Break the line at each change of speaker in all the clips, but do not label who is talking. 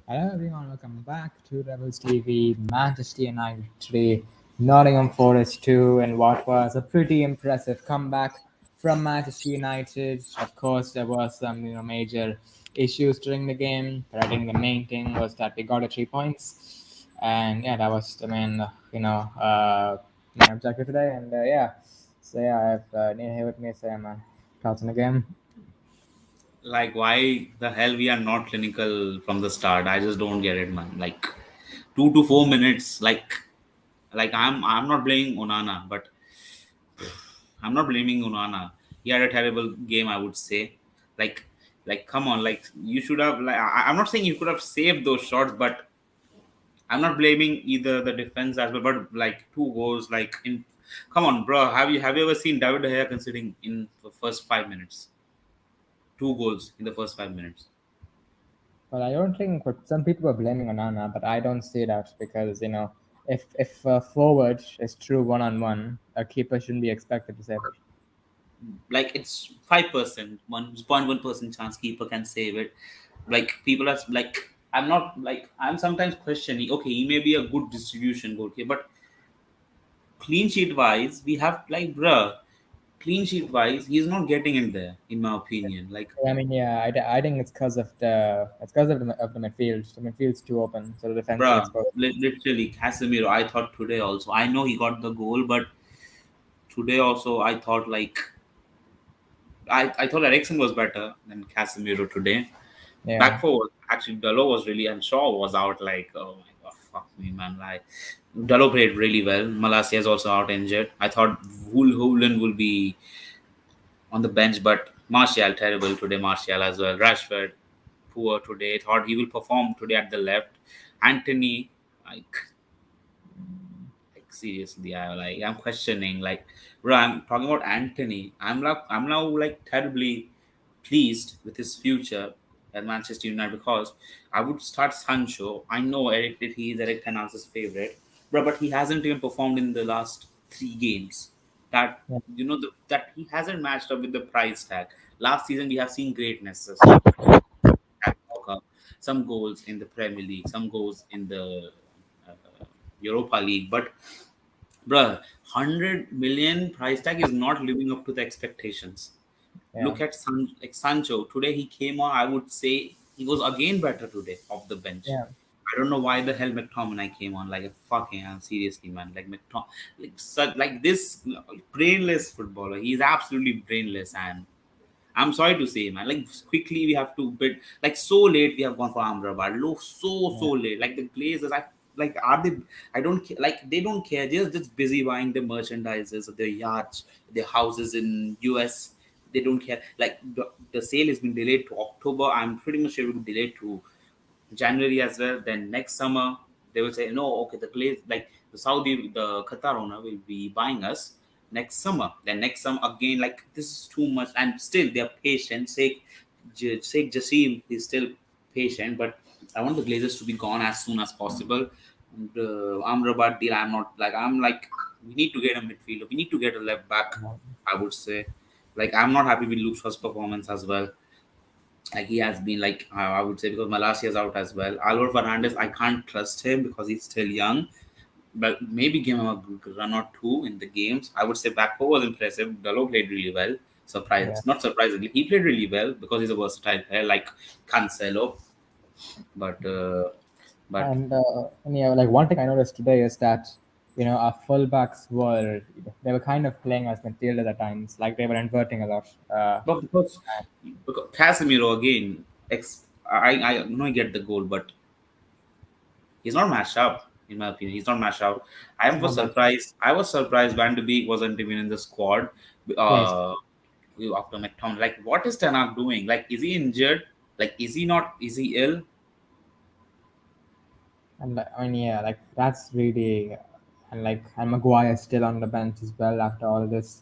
Hello everyone, welcome back to Rebels TV. Manchester United 3, Nottingham Forest 2, and what was a pretty impressive comeback from Manchester United. Of course, there was some major issues during the game, but I think the main thing was that we got the 3 points, and yeah, that was the main objective today. And yeah, so yeah, I have Neil here with me. So I'm thoughts on the game.
Like, why the hell we are not clinical from the start? I just don't get it, man. Like 2 to 4 minutes, I'm not blaming Onana, but I'm not blaming Onana. He had a terrible game, I would say. Like come on, like you should have. I'm not saying you could have saved those shots, but I'm not blaming either the defense as well. But like 2 goals, like in, come on, bro. Have you ever seen David De Gea conceding in the first 5 minutes? 2 goals in the first 5 minutes.
Well, I don't think what some people are blaming Onana, but I don't see that because if a forward is true one-on-one, a keeper shouldn't be expected to save it.
Like it's 5%, 1.1% chance keeper can save it. Like people are like, I'm sometimes questioning. Okay, he may be a good distribution goalkeeper, but clean sheet wise, we have like, bruh, clean sheet wise, he's not getting in there, in my opinion. Like,
I mean, yeah, I think it's because of the midfield. The midfield's too open, so the defense is
bruh,
exposed.
literally, Casemiro. I thought today also. I know he got the goal, but today also I thought like I thought Ericsson was better than Casemiro today.
Yeah,
Back forward, actually, Dalot was really, and Shaw was out. Like, oh my god, fuck me, man. Like, Dalot played really well. Malacia is also out injured. I thought Hoolan will be on the bench, but Martial terrible today. Martial as well. Rashford poor today. Thought he will perform today at the left. Anthony, like, seriously, I'm questioning. Like, bro, I'm talking about Anthony. I'm now like terribly pleased with his future at Manchester United because I would start Sancho. I know Eric did. He is Eric Ten Hag's favorite, but he hasn't even performed in the last 3 games. That
yeah,
that he hasn't matched up with the price tag. Last season we have seen greatness, some some goals in the Premier League, some goals in the uh, Europa League, but bruh, 100 million price tag is not living up to the expectations.
yeah,
Look at Sancho. Today he came on. I would say he was again better today off the bench.
yeah.
I don't know why the hell McTominay came on. Like, fucking hell, seriously, man. Like like this brainless footballer. He's absolutely brainless, and I'm sorry to say, man. Like, quickly we have to bid. Like, so late we have gone for Amrabat. Look, so
Yeah.
late. Like the Glazers, I like, are they? I don't care. Like, they don't care. They're just busy buying the merchandises of their yachts, their houses in US. They don't care. Like, the sale has been delayed to October. I'm pretty much sure it will be delayed to January as well. Then next summer they will say no. Okay, the Glaze, like the Saudi, the Qatar owner will be buying us next summer. Then next summer again. Like, this is too much, and still they're patient. Sheikh Jassim is still patient, but I want the Glazers to be gone as soon as possible. The Amrabat deal, I'm like, we need to get a midfielder. We need to get a left back. I would say, like, I'm not happy with Luke Shaw's performance as well. Like, he has been like, I would say, because Malacia is out as well. Alvaro Fernandez, I can't trust him because he's still young, but maybe give him a good run or two in the games. I would say Bakpo was impressive. Dalot played really well.
Yeah.
Not surprisingly, he played really well because he's a versatile player like Cancelo. But
And yeah, like one thing I noticed today is that our fullbacks were kind of playing as midfielders at times, like they were inverting a lot.
but because Casemiro again, I know I get the goal, but he's not matched up, in my opinion. He's not matched up.
It's not much.
I was surprised Van de Beek wasn't even in the squad.
Yes,
Uh, After McTominay, like, what is Ten Hag doing? Like, is he injured? Like, is he not? Is he ill?
and I mean, yeah, like that's really, and Maguire still on the bench as well after all this,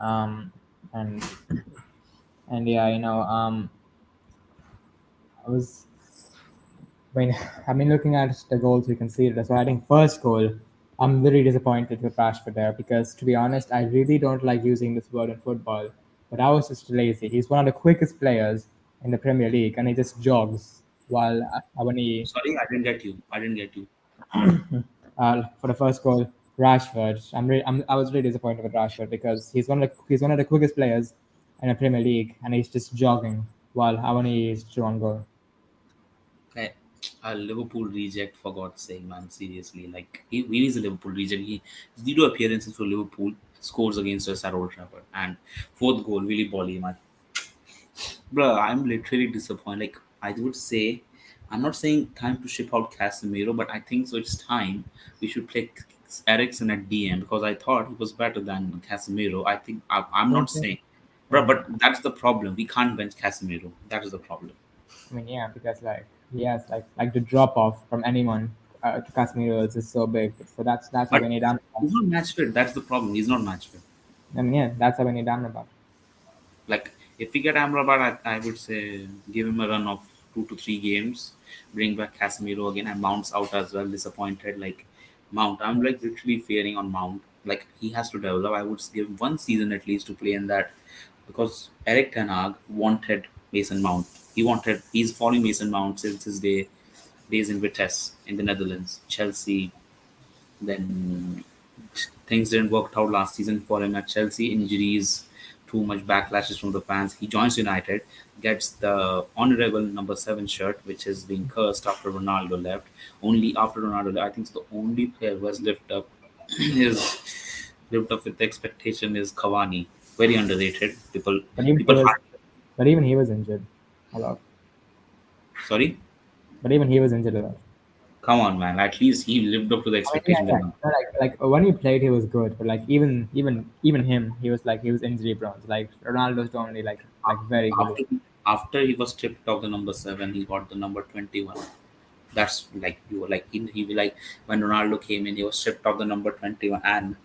and and yeah, I was I mean, I mean, looking at the goals we conceded as well, I think first goal, I'm very disappointed with Rashford there because, to be honest, I really don't like using this word in football, but I was just lazy. He's one of the quickest players in the Premier League, and he just jogs. while Avani
Sorry, I didn't get you. I didn't get you.
for the first goal, Rashford. I was really disappointed with Rashford because he's one of the quickest players in the Premier League, and he's just jogging while Avani is through on goal.
Eh, a Liverpool reject, for God's sake, man. Seriously, like he is a Liverpool reject. He 0 appearances for Liverpool. Scores against us at Old Trafford, and fourth goal, Willy Bolly, man. Bro, I'm literally disappointed. Like I would say, I'm not saying time to ship out Casemiro, but I think so. It's time we should play Ericsson at DM because I thought he was better than Casemiro. I'm
Don't
not
think.
saying,
I
bro,
mean,
but that's the problem. We can't bench Casemiro. That is the problem.
yeah, because like he has like the drop off from anyone to Casemiro is just so big. So that's how
But
we need
he's
Amrabat.
not match fit. That's the problem. He's not match fit.
I mean, yeah, that's how we need Amrabat.
Like if we get Amrabat, I would say give him a run of 2 to 3 games, bring back Casemiro again, and Mount's out as well. Disappointed. Like Mount, I'm like literally fearing on Mount. Like he has to develop. I would give him 1 season at least to play in that, because Eric Ten Hag wanted Mason Mount. He's following Mason Mount since his days in Vitesse in the Netherlands, Chelsea. Then things didn't work out last season for him at Chelsea. Injuries, too much backlashes from the fans. He joins United, gets the honorable number 7 shirt, which is being cursed after Ronaldo left. Only after Ronaldo left, I think the only player who has lived up is lived up with the expectation is Cavani. Very underrated.
But even he
People
was, but even he was injured a lot.
sorry.
But even he was injured a lot.
Come on, man. At least he lived up to the
I mean, yeah,
expectation.
yeah. No, like when he played, he was good. But like even him, he was injury prone. Like Ronaldo's the only like very good.
After after he was stripped of the number 7, he got the number 21. That's like you were like he like when Ronaldo came in, he was stripped of the number 21. And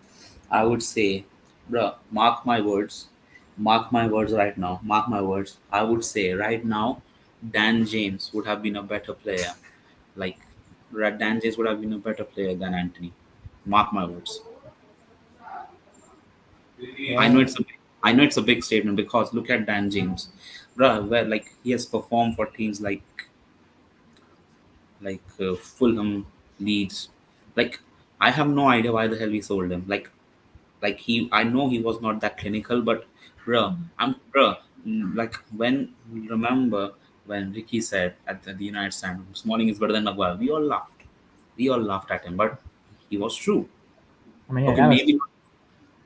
I would say, bro, mark my words right now, mark my words. I would say right now, Dan James would have been a better player. Like Dan James would have been a better player than Anthony. Mark my words. I know
Yeah,
it's a I know it's a big statement because look at Dan James, bro. Where like he has performed for teams like Fulham, Leeds. Like I have no idea why the hell we sold him. Like I know he was not that clinical, but like when remember when Ricky said at the United stand, Smalling is better than Maguire. We all laughed at him, but he was true.
I mean, yeah,
Okay,
that was.
maybe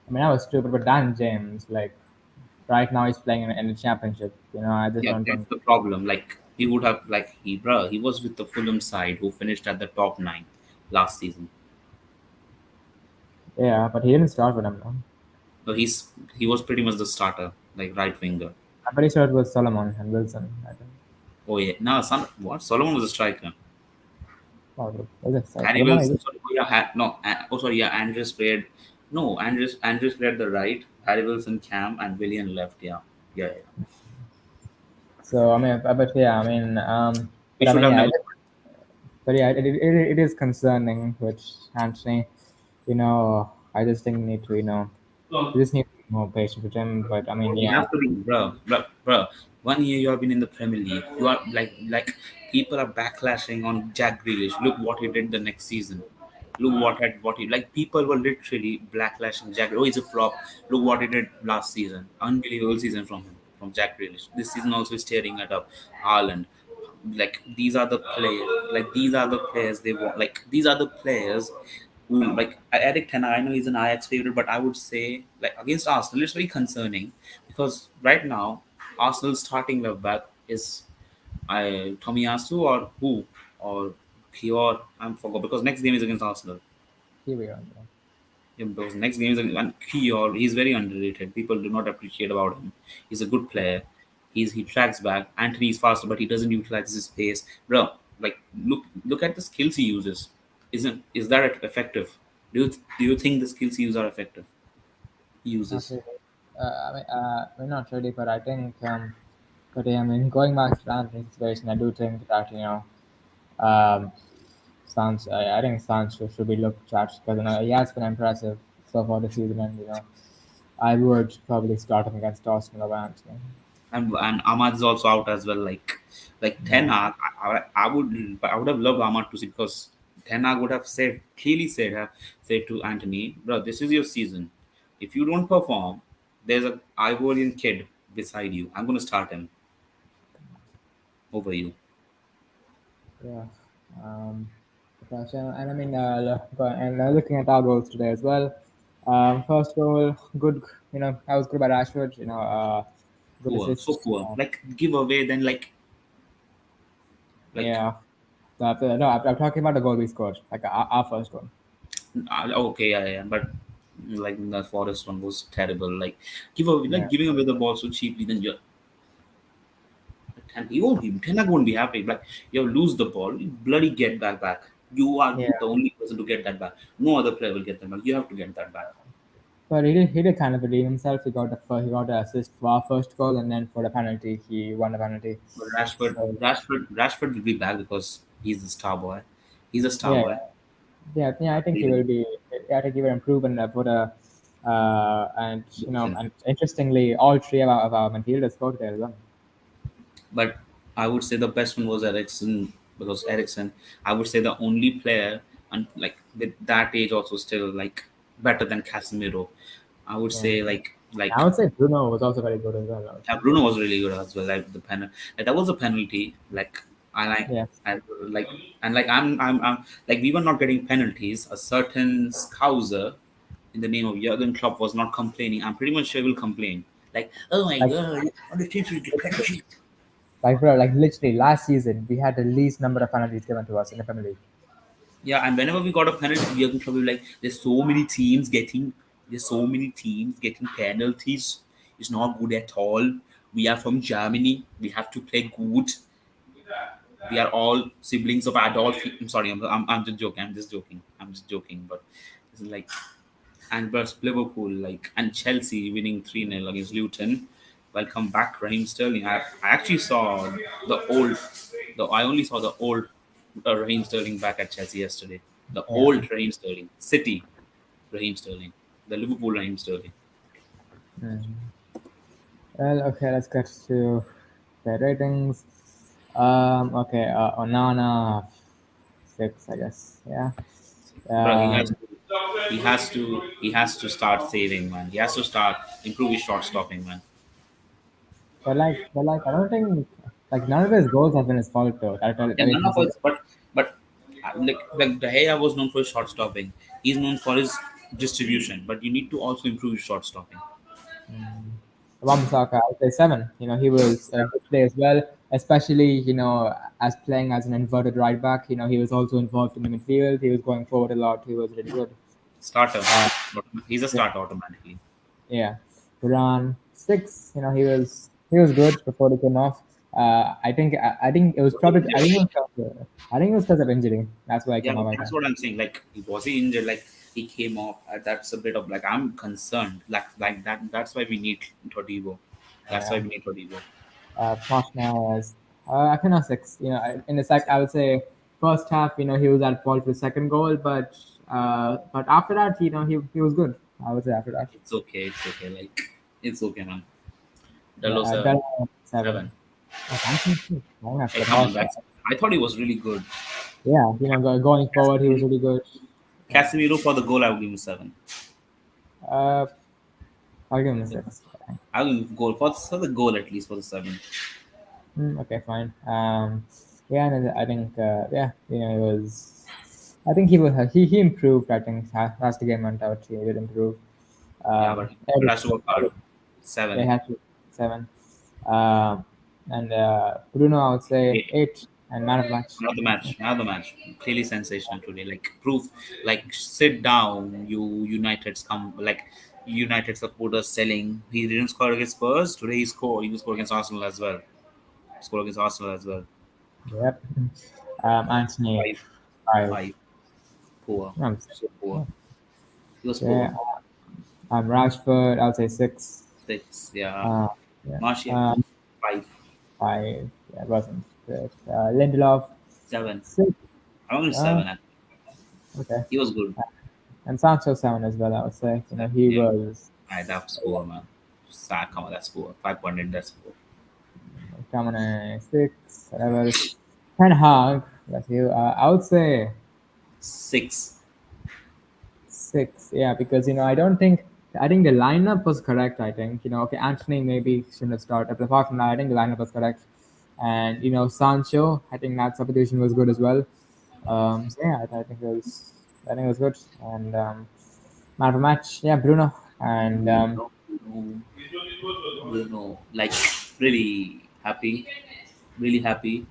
I mean, that was stupid. But Dan James, like right now, he's playing in the championship. I just
yeah,
don't
that's
think.
the problem. Like he would have like he was with the Fulham side who finished at the top 9 last season.
Yeah, but he didn't start with him. No?
So he was pretty much the starter, like right winger.
I'm pretty sure it was Solomon and Wilson. I think.
Oh yeah, no, what Solomon was a striker.
Oh, was it
Harry
Solomon? Is
Wilson,
it?
sorry, oh, yeah, no, oh sorry, yeah, Andres played. No, Andres played the right. Harry Wilson, Cam, and Willian left. Yeah, yeah, yeah.
So I mean, but yeah, I mean,
We
but I
should
mean,
have
yeah,
never.
but yeah, it is concerning with Anthony. I just think we need to, we just need to be more patient with him. But I mean,
We
yeah,
have to be, bro. 1 year you have been in the Premier League. You are like people are backlashing on Jack Grealish. Look what he did the next season. Look what he like. People were literally backlashing Jack. Oh, he's a flop. Look what he did last season. Unbelievable season from him, from Jack Grealish. This season also is tearing it up. Haaland. Like these are the players. Like these are the players they want. Like these are the players who like Eric Ten Hag, I know he's an Ajax favorite, but I would say like against Arsenal, it's very concerning because right now Arsenal's starting left back is Tomiyasu or who or Kior. I'm forgot because next game is against Arsenal.
here we are.
Yeah, because next game is and Kior. He's very underrated. People do not appreciate about him. He's a good player. He tracks back. Anthony is faster, but he doesn't utilize his pace, bro. Like look at the skills he uses. Is that effective? Do you think the skills he uses are effective? He
Not
uses.
really. We're not ready, but I think, but yeah, I mean, going back to the Anthony situation, I do think that um, I think Sancho should be looked at because he has been impressive so far this season, and I would probably start him against Arsenal over Anthony.
and Ahmad is also out as well. Like Ten
Yeah,
Hag, I would have loved Ahmad to see, because Ten Hag would have said to Anthony, bro, this is your season. If you don't perform, there's a Ivorian kid beside you. I'm gonna start him over you.
yeah. Um, and I mean, looking at our goals today as well. First goal, good. That was good by Rashford. Good
Poor, so
assist.
poor. Like give away, then like
Yeah. No, I'm talking about the goal we scored, like our first goal.
okay, yeah, yeah, but like the Forest one was terrible. Like
Yeah.
giving away the ball so cheaply, then he won't be Ten Hag won't be happy. Like you lose the ball, you bloody get that back. You are
Yeah.
the only person to get that back. No other player will get that back. You have to get that back.
But he did kind of redeem himself. He got the assist for our first goal, and then for the penalty, he won the penalty.
But
So
Rashford will be back because he's the star boy. He's a star
yeah,
boy.
yeah. I think he will be. I think he will improve and put a. And and interestingly, all three of our midfielders scored there as well.
But I would say the best one was Ericsson, because Ericsson, I would say the only player, and like with that age also still like better than Casemiro. I would
Yeah.
say like
I would say Bruno was also very good as well. I would
yeah,
say.
Bruno was really good as well. Like the penalty, like, that was a penalty. Like I like,
Yeah.
I like, and like I'm like we were not getting penalties. A certain Scouser in the name of Jurgen Klopp was not complaining. I'm pretty much sure he will complain. Like, oh my
Like
god, all the teams will get penalties.
bro, like literally last season we had the least number of penalties given to us in the Premier League.
Yeah, and whenever we got a penalty, Jurgen Klopp will be like, there's so many teams getting penalties. It's not good at all. We are from Germany. We have to play good. We are all siblings of Adolf. I'm sorry, I'm just joking. I'm just joking. But it's like, and versus Liverpool, like, and Chelsea winning 3-0 against Luton. Welcome back, Raheem Sterling. I actually saw the old, I only saw the old Raheem Sterling back at Chelsea yesterday. The
Yeah.
old Raheem Sterling, City Raheem Sterling, the Liverpool Raheem Sterling.
Mm. Well, okay, let's get to the ratings. Okay, Onana 6, I guess. Yeah.
Bro,
Um,
he has to start saving, man. He has to start improve his shot stopping, man.
but I don't think like none of his goals have been his fault though.
Yeah,
That we
none
can
of
see.
us, but like De Gea was known for his shot stopping. He's known for his distribution, but you need to also improve your shot stopping.
Mm. Wambasaka, I would say 7. He was a good player as well, especially as playing as an inverted right back. He was also involved in the midfield. He was going forward a lot. He was really good.
Starter,
Uh,
he's a
yeah,
starter automatically.
yeah. Duran 6. He was good before he came off. I think it was
Was he
probably
injured?
I think it was because of injury. That's why I
Yeah,
came off. I
that's
think.
what I'm saying. Like, was he injured? Like, he came off. That's a bit of like I'm concerned. Like that. That's why we need Todibo. That's why
Yeah.
we need Todibo.
Martinez. I cannot 6. In the I would say first half, he was at fault for the second goal, but after that, he was good. I would say after that.
It's okay. It's okay. Like, it's okay, man.
Yeah,
Delo 7,
Bell 7.
7.
Oh, Anthony 6. Oh, that's
Hey,
the
come on.
most.
That's. I thought he was really good.
Yeah, going forward, he was
Casemiro,
really good. Yeah.
Casemiro for the goal, I would give him 7.
Uh, I'll give him a 6.
I will give him goal for the goal at least for the 7.
Okay, fine. Yeah, and I think it was. I think he improved. I think as the game went out, he did improve.
Yeah, but
Eric,
has to work hard.
they
7.
had to 7. And Bruno, I would say
8.
8, and man of the match.
Man of the match. Man of the match. Clearly sensational today. Like proof. Like sit down. United's come. Like United supporters selling. He didn't score against Spurs today. He scored. He will score against Arsenal as well. Score against Arsenal as well.
Yep. Anthony
5.
5.
5. Poor.
Um,
So poor. He was
yeah.
poor.
Rashford, I would say 6.
6. Yeah.
Uh, yeah.
Martial. 5.
5. Yeah, it wasn't good. Lindelof
7.
6.
I'm going to
Uh,
7.
okay.
He was good.
And Sancho 7 as well. I would say.
7.
He
Yeah.
was.
That's poor, man. Sad. Come on. That's poor. 5.8. That's poor.
McTominay 6 levels. Ten Hag. That's you. I would say
6.
6. Yeah, because I don't think. I think the lineup was correct. I think Okay, Anthony maybe shouldn't have started, but apart from that, I think the lineup was correct. And Sancho, I think that substitution was good as well. So yeah, I think it was good. And man of the match, yeah, Bruno. And
No, no, no. Like really happy, really happy,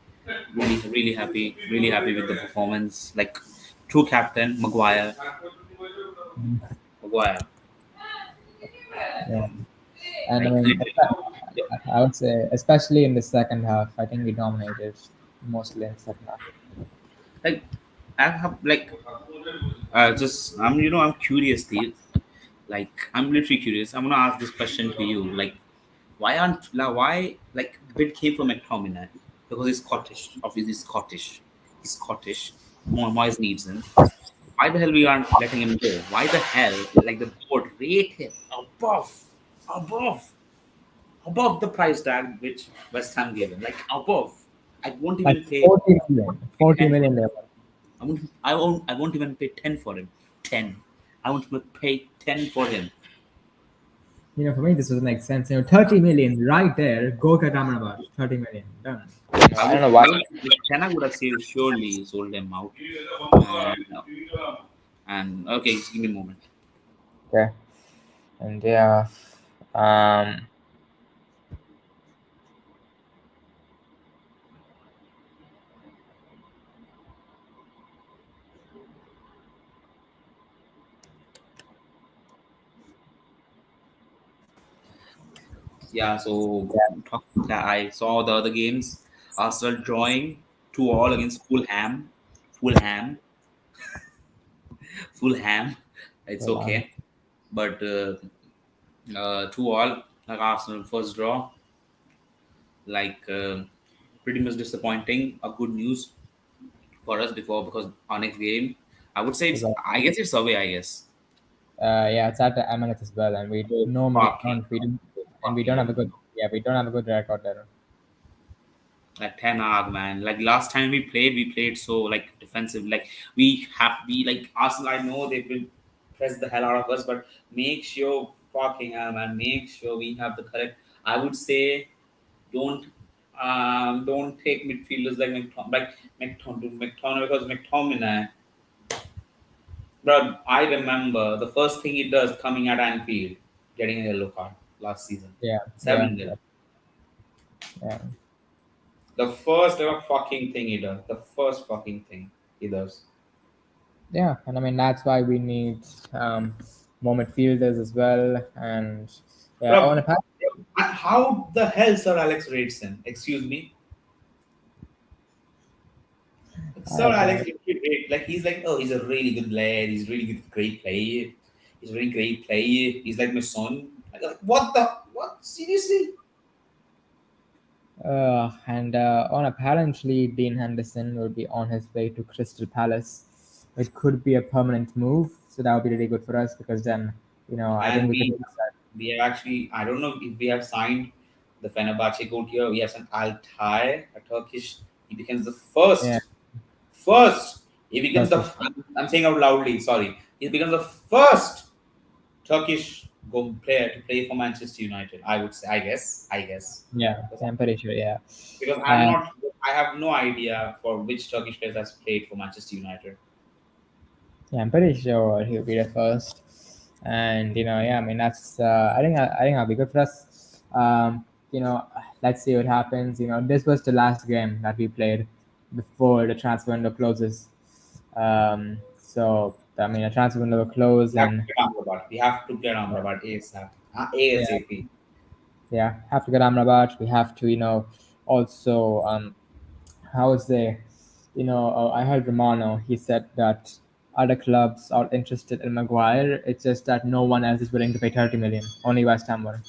really happy, really happy with the performance. Like true captain, Maguire.
yeah, and I
Like
mean,
literally.
I would say, especially in the second half, I think we dominated mostly in the second half.
Like I have like just I'm curious, Steve. Like I'm literally curious. I'm gonna ask this question to you. Like why like bid came from McTominay because he's Scottish. Obviously he's Scottish. He's Scottish. Moyes needs him. Why the hell we aren't letting him go? Why the hell like the board rate him above above the price tag which West Ham gave him? Like above. I won't
Like
even pay
40 million, 40
10 for
million
him.
level.
I won't even pay 10 for him. 10. I won't pay 10 for him.
For me, this doesn't make sense. 30 million right there. Go get Amrabat. 30 million. Done.
I
I don't
would,
know why.
I would China would have surely sold them out. And, okay, just give me a moment.
Okay. And yeah. Um,
Yeah, so
yeah.
yeah, I saw the other games. Arsenal drawing 2-2 against Fulham. Fulham. Fulham. It's
Hold on.
okay. But 2-2, like Arsenal first draw. Like pretty much disappointing. A good news for us before because our next game, I would say I guess it's away. I guess.
Yeah, it's at the Emirates as well, and we
Oh
normally
fucking,
don't. We don't, and we don't
fucking
have a good. Yeah, we don't have a good record there.
like Ten Hag, man. Like last time we played so like defensive. Like we like Arsenal. I know they will press the hell out of us, but make sure fucking hell, man. Make sure we have the correct. I would say don't take midfielders like McTominay because McTominay. Bro, I remember the first thing he does coming at Anfield, getting a yellow card last season.
Yeah, yeah,
7 nil.
yeah,
The first ever fucking thing he does. The first fucking thing he does.
yeah. And I mean that's why we need um, more midfielders as well. And yeah,
Bro,
on a pack.
how the hell Sir Alex rates him? Excuse me?
I
Sir
have
Alex
no.
literally like he's like, oh, he's a really good lad. He's really good, great player. He's a really great player. He's like my son. Like, what the? What? Seriously?
And on apparently Dean Henderson will be on his way to Crystal Palace. It could be a permanent move, so that would be really good for us because then I think
And
we could.
we have actually I don't know if we have signed the Fenerbahce goat here. We have sent Altay, a Turkish. He becomes the
Yeah,
first. He becomes the.
Turkish.
I'm saying out loudly. Sorry. He becomes the first Turkish go player to play for Manchester United. I would say. I guess.
Yeah, I'm pretty sure. Yeah,
Because I'm
and
not. I have no idea for which Turkish players has played for Manchester United.
yeah, I'm pretty sure he'll be the first. And yeah, I mean that's. I think that'll be good for us. You know, let's see what happens. This was the last game that we played before the transfer window closes. So I mean, the transfer window will close,
We have to
and
get Amrabat. We have to get Amrabat ASAP.
yeah,
ASAP.
yeah, have to get Amrabat. We have to, also how would say, I heard Romano. He said that other clubs are interested in Maguire. It's just that no one else is willing to pay 30 million. Only West Ham were.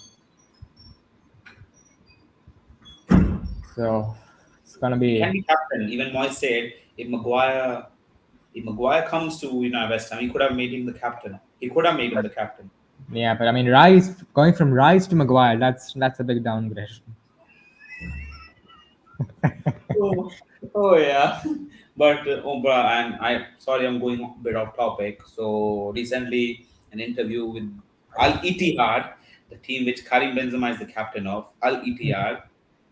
So it's gonna
He can
be
be captain. Even Moyes said if Maguire comes to West Ham, he could have made him the captain. He could have made him the captain.
yeah. But I mean, Rice going from Rice to Maguire. That's a big downgrade.
Oh, oh yeah. But oh, bro, and I sorry, I'm going a bit off topic. So recently, an interview with Al Ittihad, the team which Karim Benzema is the captain of, Al Ittihad.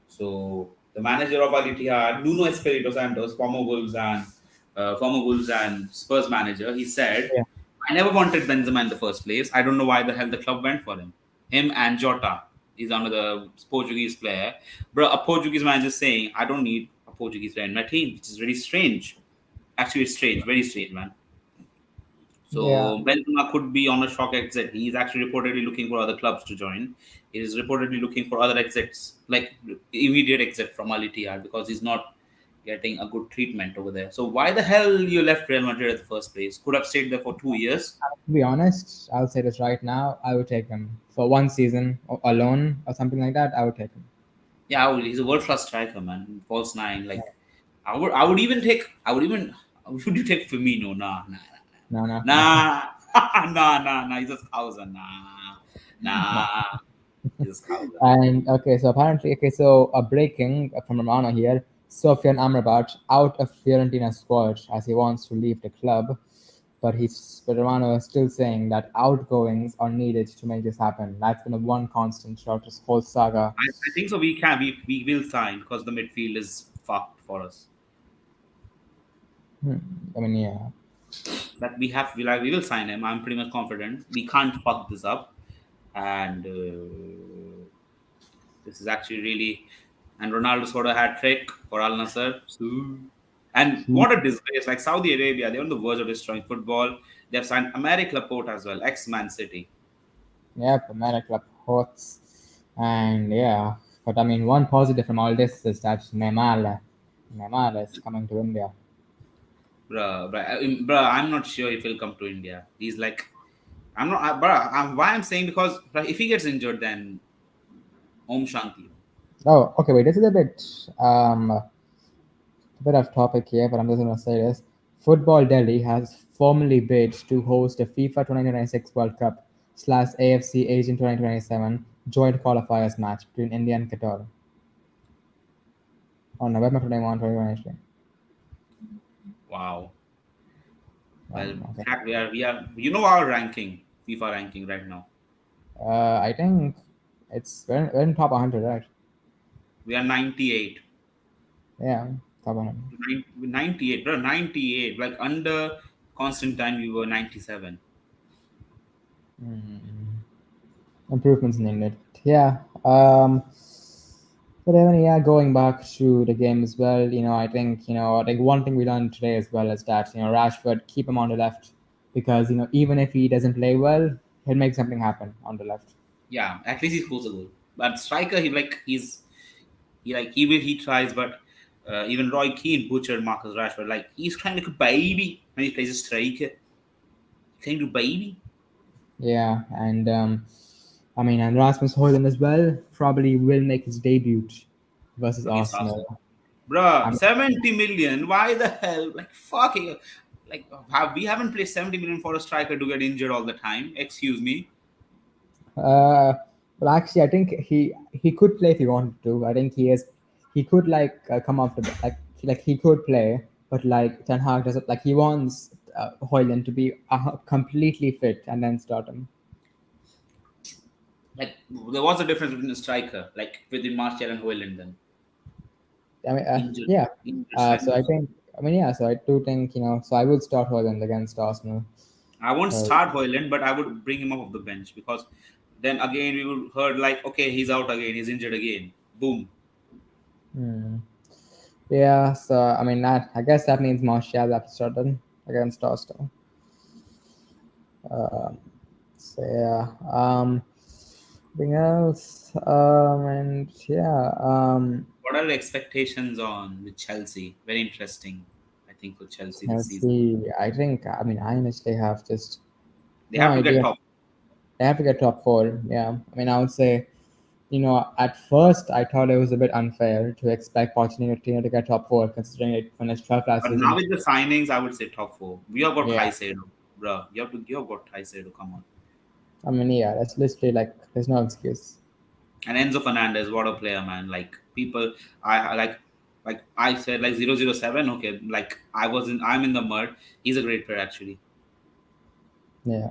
So the manager of Al Ittihad, Nuno Espirito Santos, former Wolves and Spurs manager, he said,
Yeah,
"I never wanted Benzema in the first place. I don't know why the hell the club went for him. Him and Jota is another Portuguese player, bro. A Portuguese manager saying, I don't need a Portuguese player in my team, which is very strange. Actually, it's strange, very strange, man.
yeah,
So Benzema could be on a shock exit. He is actually reportedly looking for other clubs to join. He is reportedly looking for other exits, like immediate exit from Al Ittihad because he's not getting a good treatment over there. So why the hell you left Real Madrid at the first place? Could have stayed there for 2 years.
to be honest, I'll say this right now. I would take him for one season alone or something like that. I would take him.
Yeah, he's a world class striker, man. False nine, like I would even take. I would even. Would you take Firmino? Nah, nah,
No, no, no,
nah, nah, nah, nah, nah. He's a scouser. Nah,
no.
nah. He's a scouser.
And okay, so apparently, okay, so a breaking from Romano here. Sofian Amrabat out of Fiorentina squad as he wants to leave the club, but Romano is still saying that outgoings are needed to make this happen. That's been a one constant throughout this whole saga.
I think so. We can. We will sign because the midfield is fucked for us.
Hmm. I mean, yeah,
But we will sign him. I'm pretty much confident. We can't fuck this up, and this is actually really. And Ronaldo scored a hat trick for Al Nassr. So, and
he,
what a disgrace! Like Saudi Arabia, they're on the verge of destroying football. They have signed Americ Laporte as well, ex Man City.
yeah, Pamela Club hurts, and yeah, but I mean, one positive from all this is that Neymar is coming to India.
Bruh, I'm not sure if he'll come to India. He's like, I'm not, why I'm saying because bruh, if he gets injured, then Om Shanti.
Oh, okay, wait, this is a bit off topic here, but I'm just gonna say this. Football Delhi has formally bid to host the FIFA 2026 World Cup slash AFC Asian 2027 joint qualifiers match between India and Qatar on November 21, 2023.
Wow. Well,
Okay.
we are. You know our ranking, FIFA ranking right now.
I think we're in top 100, right?
We are 98.
Yeah, top 100.
98, bro, 98. Like under Constantine, we were 97.
Mm, improvements needed. Yeah. But even yeah, going back to the game as well, I think like one thing we learned today as well is that Rashford keep him on the left because even if he doesn't play well, he'll make something happen on the left.
Yeah, at least he scores a goal. But striker, he tries, but even Roy Keane butchered Marcus Rashford. Like he's crying like a baby when he plays a striker. Crying to baby
Yeah, and I mean, and Rasmus Højlund as well probably will make his debut versus
against Arsenal.
Arsenal. I
Bruh,
mean,
70 million. Why the hell? Like fucking like we haven't played 70 million for a striker to get injured all the time. Excuse me.
Uh, well, actually, I think he could play if he wanted to. I think he could like come off the like he could play, but like Ten Hag doesn't like he wants Hoyland to be completely fit and then start him.
Like there was a difference between a striker, like within Martial and Hoyland then.
I mean,
Injured
yeah.
injured
So I
strikers.
think I mean yeah. So I do think So I will start Hoyland against Arsenal.
I won't
So
start Hoyland, but I would bring him off the bench because then again we would heard like, okay, he's out again, he's injured again. Boom.
hmm. Yeah. So I mean that I guess that means Martial have to start then against Arsenal. Um, so yeah. Anything else? And yeah.
What are the expectations on with Chelsea? Very interesting, I think, for Chelsea this
Let's
season.
see. I think. I mean, I honestly have just
They
no
have to get
idea.
top.
They have to get top four. Yeah. I mean, I would say. At first I thought it was a bit unfair to expect Pochettino to get top four, considering it finished 12th last
But now
season.
with the signings, I would say top four. We have got
Yeah.
Caicedo, bro. You have got Caicedo. Come on.
I mean, yeah. That's literally like there's no excuse.
And Enzo Fernandez, what a player, man. Like people, I like. Like I said, like 007. Okay, like I'm in the mud. He's a great player actually.
Yeah.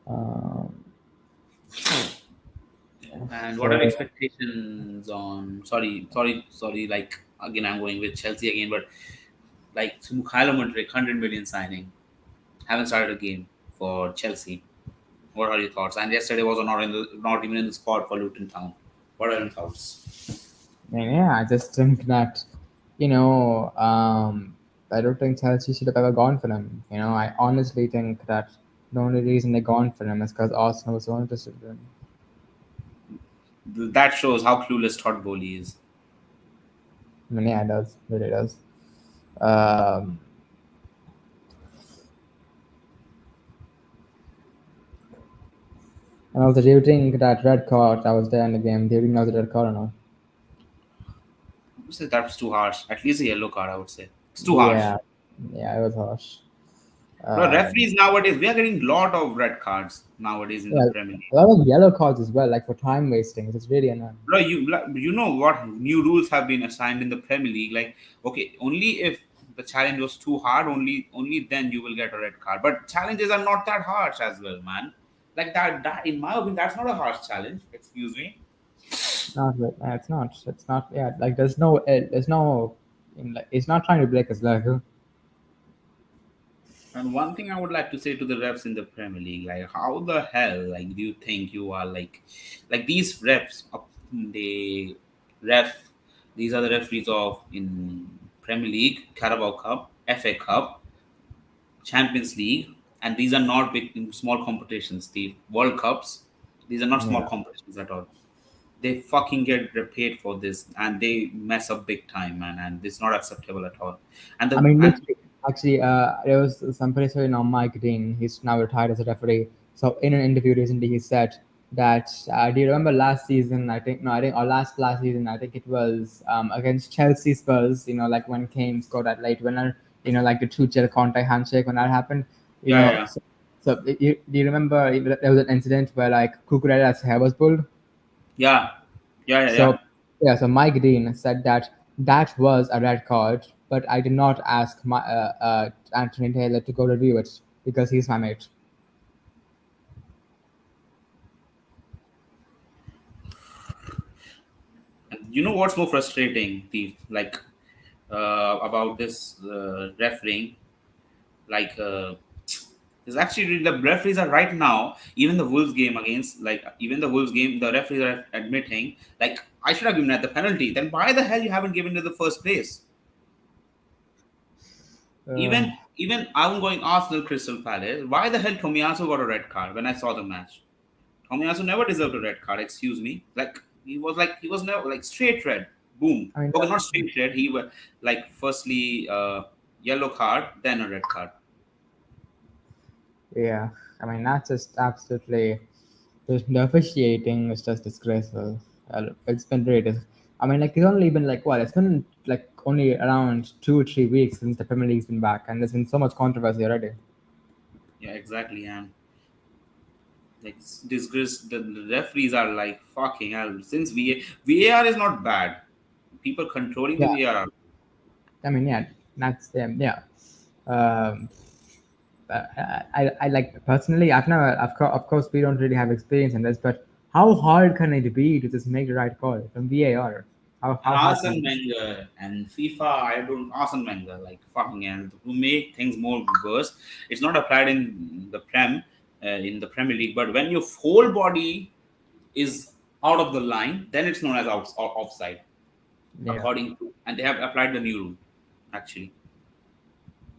Um,
And what are
so
expectations on? Sorry. Like again, I'm going with Chelsea again, but like Mukhailo Mudryk, 100 million signing, haven't started a game for Chelsea. What are your thoughts? And yesterday was not even in the squad for Luton Town. What are your thoughts?
I mean, yeah, I just think that, I don't think Chelsea should have ever gone for him. I honestly think that the only reason they gone for him is because Arsenal was so interested in him.
That shows how clueless Todd Bowley is.
I mean, yeah, it does, really does. Um, and also, do you think that red card that was there in the game, do you think that was a red card or not?
I would say that's too harsh. At least a yellow card, I would say. It's too harsh.
Yeah, yeah, it was harsh.
Bro,
Um,
referees nowadays, we are getting a lot of red cards nowadays in the
yeah,
Premier League.
a lot of yellow cards as well, like for time wasting. It's really annoying.
Bro, you know what new rules have been assigned in the Premier League? Like, okay, only if the challenge was too hard, only then you will get a red card. But challenges are not that harsh as well, man. Like that in my opinion, that's not a harsh challenge. Excuse me.
Not good. It's not. It's not. Yeah, like there's no. Like, it's not trying to break his leg.
And one thing I would like to say to the refs in the Premier League, like how the hell, like do you think you are like these refs, they ref, these are the referees of in Premier League, Carabao Cup, FA Cup, Champions League, and these are not big small competitions. The World Cups, these are not small
Yeah.
competitions at all. They fucking get paid for this, and they mess up big time, man. And it's not acceptable at all. And
I
the
mean,
and
literally, actually, there was somebody saying on Mike Dean. He's now retired as a referee. So in an interview recently, he said that do you remember last season? I think no, I think or last season. I think it was against Chelsea Spurs. Like when Kane scored that late winner. Like the Tuchel Conte handshake when that happened. You
yeah,
know,
yeah,
so, do you remember there was an incident where like Cucurella's hair was pulled?
yeah, yeah.
So yeah, so Mike Dean said that that was a red card, but I did not ask Anthony Taylor to go review it because he's my mate.
And you know what's more frustrating, the like about this refereeing, like is actually the referees are right now. Even the Wolves game against even the Wolves game, the referees are admitting like I should have given that the penalty. Then why the hell you haven't given it the first place?
Uh,
Even I'm going Arsenal Crystal Palace. Why the hell Tomiyasu got a red card when I saw the match? Tomiyasu never deserved a red card. Excuse me. He was never like straight red. Boom.
I mean,
Okay, not straight red. He was like firstly yellow card, then a red card.
yeah, I mean that's just absolutely the officiating is just disgraceful. It's been really I mean, like it's only been like what? It's been like only around 2 or 3 weeks since the Premier League's been back, and there's been so much controversy already.
Yeah, exactly. And like disgrace. The referees are like fucking hell. Since VAR is not bad. People controlling the
Yeah,
VAR.
I mean, yeah, that's yeah. Um, I like personally. I've never, of course, we don't really have experience in this, but how hard can it be to just make the right call from VAR?
And
How hard can
Arsene
it be?
Wenger and FIFA, I don't Arsene Wenger like fucking hell to make things more worse. It's not applied in the Premier League, but when your whole body is out of the line, then it's known as offside,
Yeah,
according to, and they have applied the new rule actually.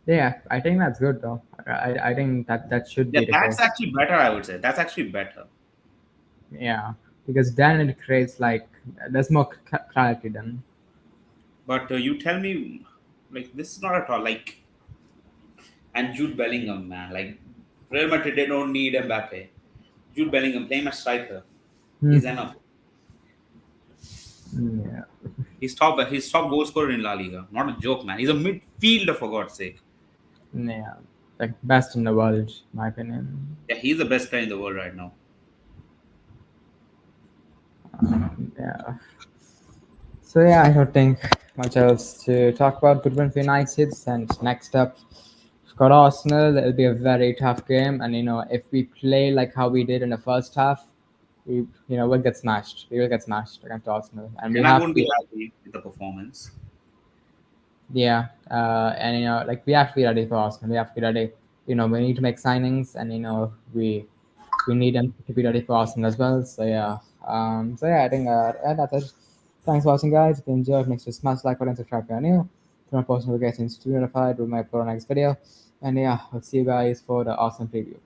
yeah. I think that's good though. I think that should
Yeah,
be the
that's
case.
actually better. I would say that's actually better.
Yeah, because then it creates like there's more clarity then.
But you tell me, like this is not at all like and Jude Bellingham, man, like Real Madrid they don't need Mbappe. Jude Bellingham playing a striker
Hmm.
is enough.
Yeah,
He's top goal scorer in La Liga. Not a joke, man. He's a midfielder for God's sake.
yeah. Like best in the world, my opinion.
Yeah, he's the best player in the world right now.
Yeah. So yeah, I don't think much else to talk about. Good win for United. And next up, we've got Arsenal. It'll be a very tough game, and if we play like how we did in the first half, we'll get smashed. We will get smashed against Arsenal, and we
And I
have to
won't
be
be happy with the performance.
yeah. And like we have to be ready for Arsenal. We have to be ready. We need to make signings, and we need them to be ready for Arsenal as well. So yeah. I think yeah, that's it. Thanks for watching, guys. If you enjoyed, make sure to smash like button, subscribe to our new. Turn on post notifications to be notified when I upload our next video. And yeah, I'll see you guys for the Arsenal preview.